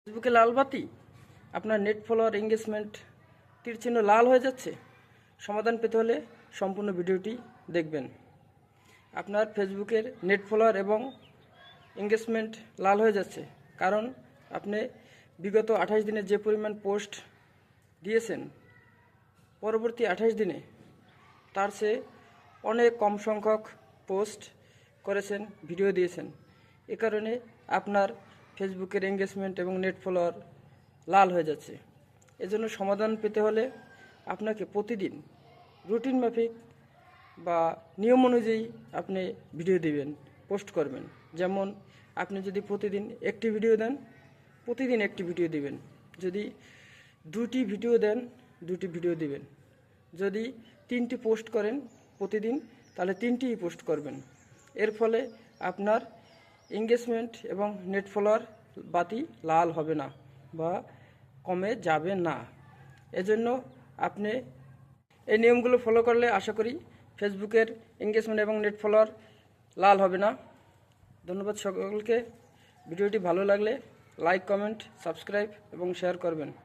ফেসবুকে লাল বাতি, আপনার নেট ফলোয়ার এঙ্গেজমেন্ট তীরচিহ্ন লাল হয়ে যাচ্ছে। সমাধান পেতে হলে সম্পূর্ণ ভিডিওটি দেখবেন। আপনার ফেসবুকের নেট ফলোয়ার এবং এঙ্গেজমেন্ট লাল হয়ে যাচ্ছে, কারণ আপনি বিগত 28 দিনে যে পরিমাণ পোস্ট দিয়েছেন, পরবর্তী 28 দিনে তার চেয়ে অনেক কম সংখ্যক পোস্ট করেছেন, ভিডিও দিয়েছেন। এ কারণে আপনার ফেসবুকের এঙ্গেজমেন্ট এবং নেট ফলোয়ার লাল হয়ে যাচ্ছে। এজন্য সমাধান পেতে হলে আপনাকে প্রতিদিন রুটিন মাফিক বা নিয়ম অনুযায়ী আপনি ভিডিও দিবেন, পোস্ট করবেন। যেমন আপনি যদি প্রতিদিন একটি ভিডিও দেন, প্রতিদিন একটি ভিডিও দিবেন। যদি 2টি ভিডিও দেন, 2টি ভিডিও দিবেন। যদি 3টি পোস্ট করেন প্রতিদিন, তাহলে 3টিই পোস্ট করবেন। এর ফলে আপনার এঙ্গেজমেন্ট এবং নেট ফলোয়ার বাতি লাল হবে না বা কমে যাবে না। এজন্য আপনি এই নিয়মগুলো ফলো করলে আশা করি ফেসবুকের এঙ্গেজমেন্ট এবং নেট ফলোয়ার লাল হবে না। ধন্যবাদ সকলকে। ভিডিওটি ভালো লাগলে লাইক, কমেন্ট, সাবস্ক্রাইব এবং শেয়ার করবেন।